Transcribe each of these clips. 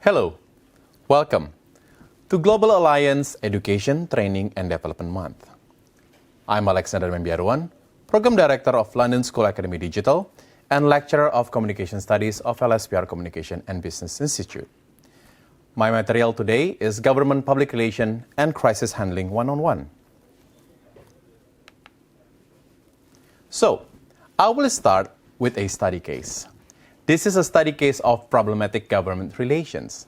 Hello, welcome to Global Alliance Education, Training and Development Month. I'm Alexander Mamby Aruan, Program Director of London School Academy Digital and Lecturer of Communication Studies of LSPR Communication and Business Institute. My material today is Government Public Relation and Crisis Handling 101. So, I will start with a study case. This is a study case of problematic government relations.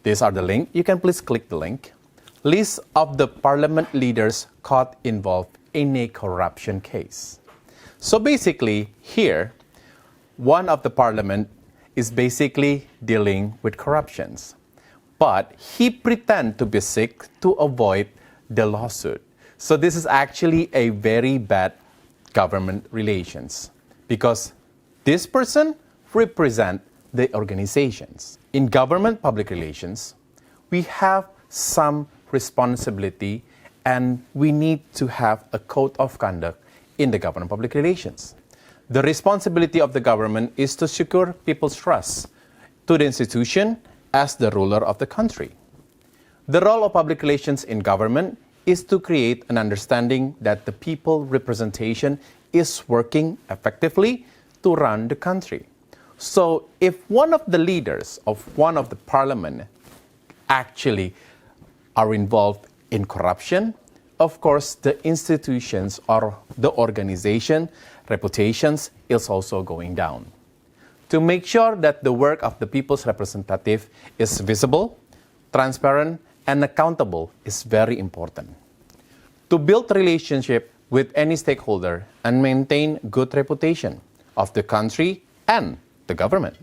These are the link. You can please click the link. List of the parliament leaders caught involved in a corruption case. So basically, here, one of the parliament is basically dealing with corruptions. But he pretend to be sick to avoid the lawsuit. So this is actually a very bad government relations because this person represent the organizations. In government public relations, we have some responsibility and we need to have a code of conduct in the government public relations. The responsibility of the government is to secure people's trust to the institution as the ruler of the country. The role of public relations in government is to create an understanding that the people representation is working effectively to run the country. So if one of the leaders of one of the parliament actually are involved in corruption, of course the institutions or the organization reputations is also going down. To make sure that the work of the people's representative is visible, transparent, and accountable is very important. To build relationship with any stakeholder and maintain good reputation of the country and the government.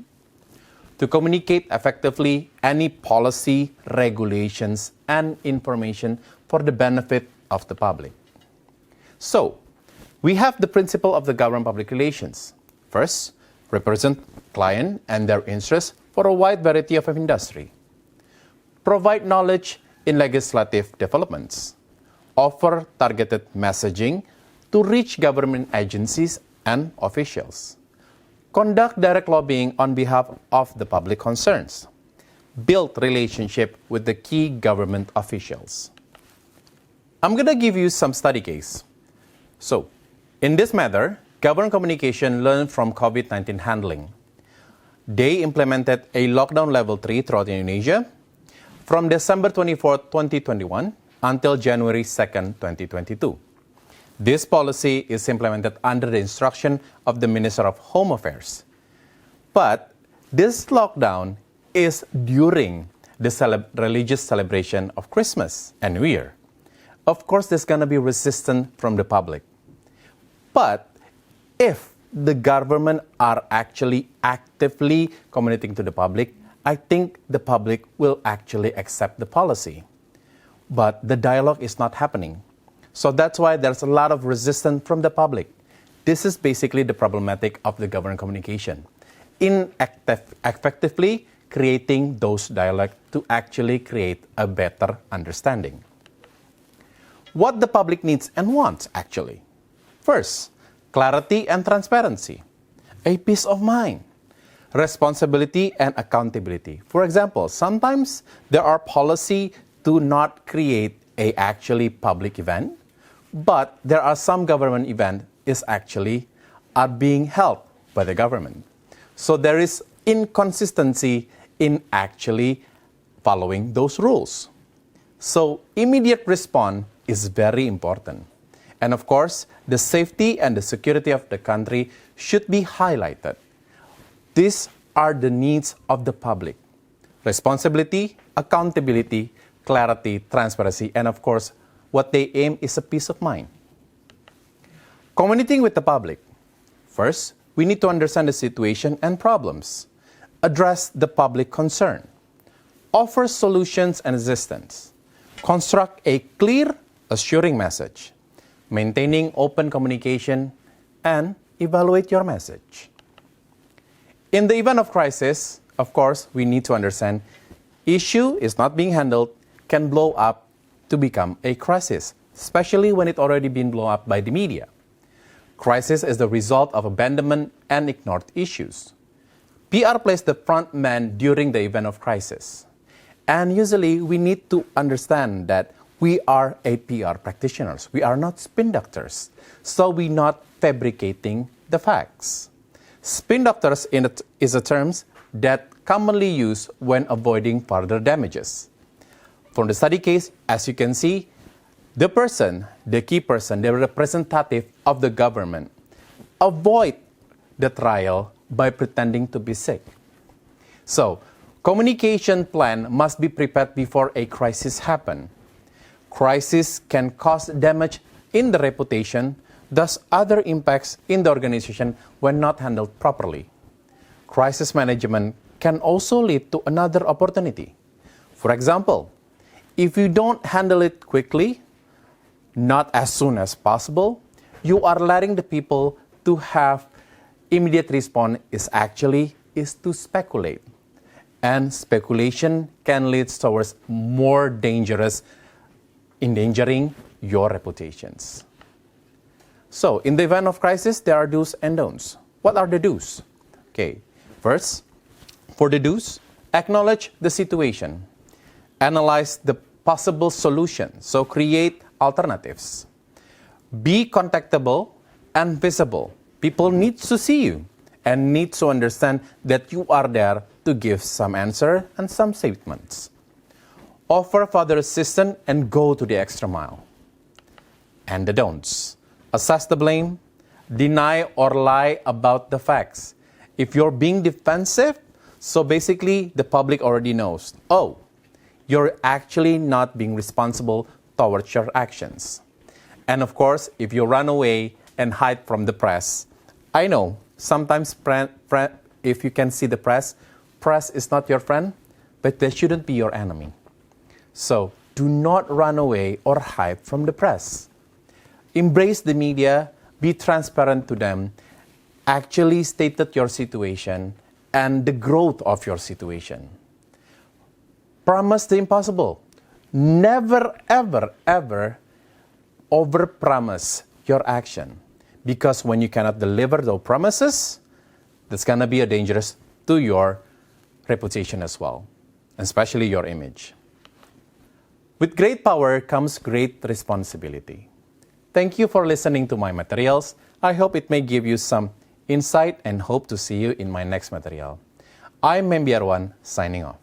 To communicate effectively any policy, regulations, and information for the benefit of the public. So, we have the principle of the government public relations. First, represent client and their interests for a wide variety of industry. Provide knowledge in legislative developments. Offer targeted messaging to reach government agencies and officials. Conduct direct lobbying on behalf of the public concerns. Build relationship with the key government officials. I'm going to give you some study case. So, in this matter, government communication learned from COVID-19 handling. They implemented a lockdown level 3 throughout Indonesia from December 24, 2021 until January 2nd, 2022. This policy is implemented under the instruction of the Minister of Home Affairs. But this lockdown is during the religious celebration of Christmas and New Year. Of course, there's going to be resistance from the public. But if the government are actually actively communicating to the public, I think the public will actually accept the policy. But the dialogue is not happening. So that's why there's a lot of resistance from the public. This is basically the problematic of the government communication. Effectively creating those dialogue to actually create a better understanding. What the public needs and wants actually. First, clarity and transparency. A peace of mind. Responsibility and accountability. For example, sometimes there are policy to not create a actually public event, but there are some government event is actually are being held by the government. So there is inconsistency in actually following those rules. So immediate response is very important. And of course, the safety and the security of the country should be highlighted. These are the needs of the public. Responsibility, accountability, clarity, transparency, and of course, what they aim is a peace of mind. Communicating with the public. First, we need to understand the situation and problems. Address the public concern. Offer solutions and assistance. Construct a clear, assuring message. Maintaining open communication and evaluate your message. In the event of crisis, of course, we need to understand issue is not being handled can blow up to become a crisis, especially when it already been blown up by the media. Crisis is the result of abandonment and ignored issues. PR plays the front man during the event of crisis. And usually we need to understand that we are a PR practitioners. We are not spin doctors. So we're not fabricating the facts. Spin doctors is a term that commonly used when avoiding further damages. From the study case, as you can see, the key person, the representative of the government, avoid the trial by pretending to be sick. So, communication plan must be prepared before a crisis happens. Crisis can cause damage in the reputation, thus other impacts in the organization when not handled properly. Crisis management can also lead to another opportunity. For example, if you don't handle it quickly, not as soon as possible, you are letting the people to have immediate response is to speculate. And speculation can lead towards more dangerous, endangering your reputations. So, in the event of crisis, there are do's and don'ts. What are the do's? Okay, first, for the do's, acknowledge the situation. Analyze the possible solution, so create alternatives. Be contactable and visible. People need to see you and need to understand that you are there to give some answer and some statements. Offer further assistance and go to the extra mile. And the don'ts. Assess the blame, deny or lie about the facts. If you're being defensive, so basically the public already knows, oh, you're actually not being responsible towards your actions. And of course, if you run away and hide from the press, I know sometimes if you can see the press is not your friend, but they shouldn't be your enemy. So do not run away or hide from the press. Embrace the media, be transparent to them, actually stated your situation and the growth of your situation. Promise the impossible. Never, ever, ever overpromise your action. Because when you cannot deliver those promises, that's going to be a dangerous to your reputation as well, especially your image. With great power comes great responsibility. Thank you for listening to my materials. I hope it may give you some insight and hope to see you in my next material. I'm Mamby Aruan, signing off.